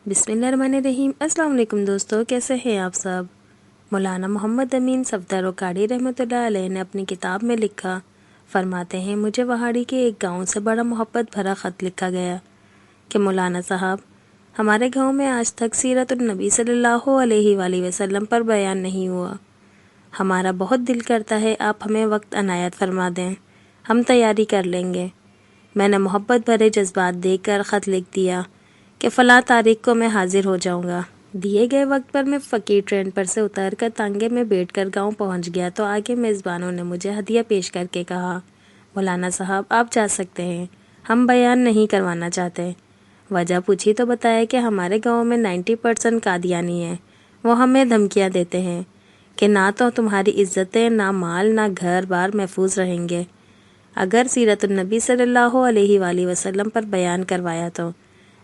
बिस्मिल्लाहिर्रहमानिर्रहीम। अस्सलाम वालेकुम दोस्तों, कैसे हैं आप सब। मौलाना मोहम्मद अमीन सफदर रोकाड़ी रहमतुल्लाह अलैह ने अपनी किताब में लिखा, फरमाते हैं, मुझे वहाड़ी के एक गांव से बड़ा मोहब्बत भरा ख़त लिखा गया कि मौलाना साहब, हमारे गांव में आज तक सीरतुन्नबी सल्लल्लाहु अलैहि वसल्लम पर बयान नहीं हुआ। हमारा बहुत दिल करता है आप हमें वक्त अनायत फरमा दें, हम तैयारी कर लेंगे। मैंने मोहब्बत भरे जज्बात देकर ख़त लिख दिया कि फ़लाँ तारीख को मैं हाजिर हो जाऊंगा। दिए गए वक्त पर मैं फ़कीर ट्रेन पर से उतरकर तांगे में बैठकर गांव पहुंच गया तो आगे मेज़बानों ने मुझे हदिया पेश करके कहा, मौलाना साहब आप जा सकते हैं, हम बयान नहीं करवाना चाहते। वजह पूछी तो बताया कि हमारे गांव में 90% कादियानी हैं। वो हमें धमकियां देते हैं कि ना तो तुम्हारी इज्जतें, ना माल, ना घर बार महफूज रहेंगे अगर सीरतुन्नबी सल्लल्लाहु अलैहि वसल्लम पर बयान करवाया तो।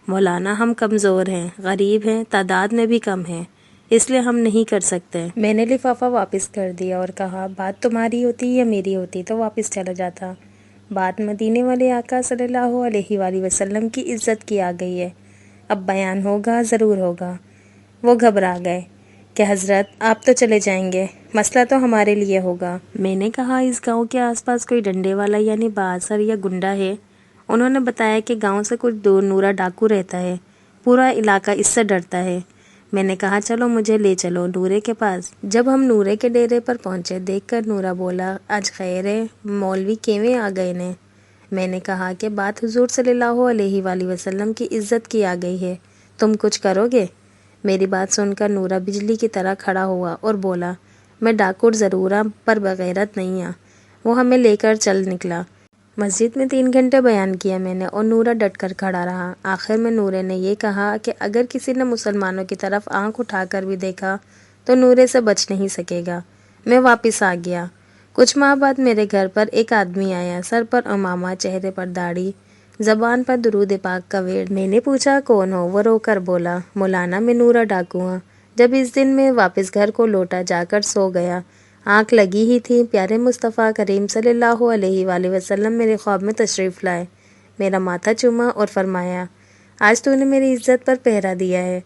मौलाना हम कमज़ोर हैं, गरीब हैं, तादाद में भी कम हैं, इसलिए हम नहीं कर सकते। मैंने लिफाफा वापस कर दिया और कहा, बात तुम्हारी होती या मेरी होती तो वापस चला जाता। बात मदीने वाले आका सल्लल्लाहु अलैहि वसल्लम की इज्जत की आ गई है, अब बयान होगा, ज़रूर होगा। वो घबरा गए कि हज़रत आप तो चले जाएंगे, मसला तो हमारे लिए होगा। मैंने कहा, इस गांव के आसपास कोई डंडे वाला यानी बासर या गुंडा है। उन्होंने बताया कि गांव से कुछ दूर नूरा डाकू रहता है, पूरा इलाका इससे डरता है। मैंने कहा, चलो मुझे ले चलो नूरे के पास। जब हम नूरे के डेरे पर पहुंचे, देखकर नूरा बोला, आज खैर है, मौलवी केवें आ गए ने। मैंने कहा कि बात हुजूर सल्लल्लाहु अलैहि वसल्लम की इज्जत की आ गई है, तुम कुछ करोगे। मेरी बात सुनकर नूरा बिजली की तरह खड़ा हुआ और बोला, मैं डाकुर ज़रूर हूँ पर बगैरत नहीं हूँ। वो हमें लेकर चल निकला। मस्जिद में 3 घंटे बयान किया मैंने और नूरा डट कर खड़ा रहा। आखिर में नूरे ने यह कहा कि अगर किसी ने मुसलमानों की तरफ आंख उठाकर भी देखा तो नूरे से बच नहीं सकेगा। मैं वापस आ गया। कुछ माह बाद मेरे घर पर एक आदमी आया, सर पर उमामा, चेहरे पर दाढ़ी, ज़बान पर दुरूद पाक का वेड़। मैंने पूछा, कौन हो। वो रोकर बोला, मौलाना मैं नूरा डाकू हूँ। जब इस दिन मैं वापस घर को लौटा, जाकर सो गया। आँख लगी ही थी, प्यारे मुस्तफ़ा करीम सल्लल्लाहु अलैहि वसल्लम मेरे ख्वाब में तशरीफ़ लाए। मेरा माथा चूमा और फरमाया, आज तूने मेरी इज्जत पर पहरा दिया है,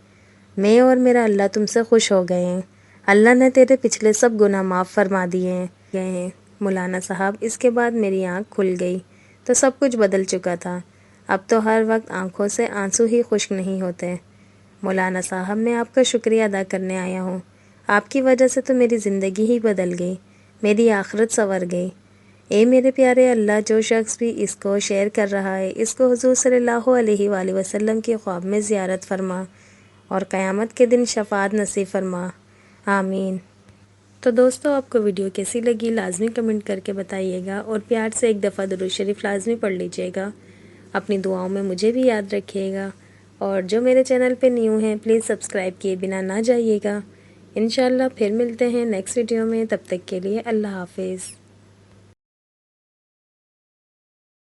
मैं और मेरा अल्लाह तुमसे खुश हो गए हैं। अल्लाह ने तेरे पिछले सब गुनाह माफ़ फरमा दिए हैं। मौलाना साहब, इसके बाद मेरी आँख खुल गई तो सब कुछ बदल चुका था। अब तो हर वक्त आँखों से आंसू ही खुश्क नहीं होते। मौलाना साहब, मैं आपका शुक्रिया अदा करने आया हूँ। आपकी वजह से तो मेरी ज़िंदगी ही बदल गई, मेरी आखिरत संवर गई। ए मेरे प्यारे अल्लाह, जो शख्स भी इसको शेयर कर रहा है, इसको हुजूर सल्लल्लाहु अलैहि वसल्लम की ख्वाब में ज़ियारत फरमा और क़यामत के दिन शफ़ाअत नसीब फरमा, आमीन। तो दोस्तों, आपको वीडियो कैसी लगी लाजमी कमेंट करके बताइएगा और प्यार से एक दफ़ा दुरूद शरीफ लाजमी पढ़ लीजिएगा। अपनी दुआओं में मुझे भी याद रखिएगा और जो मेरे चैनल पे न्यू हैं प्लीज़ सब्सक्राइब किए बिना ना जाइएगा। इंशाल्लाह फिर मिलते हैं नेक्स्ट वीडियो में, तब तक के लिए अल्लाह हाफिज़।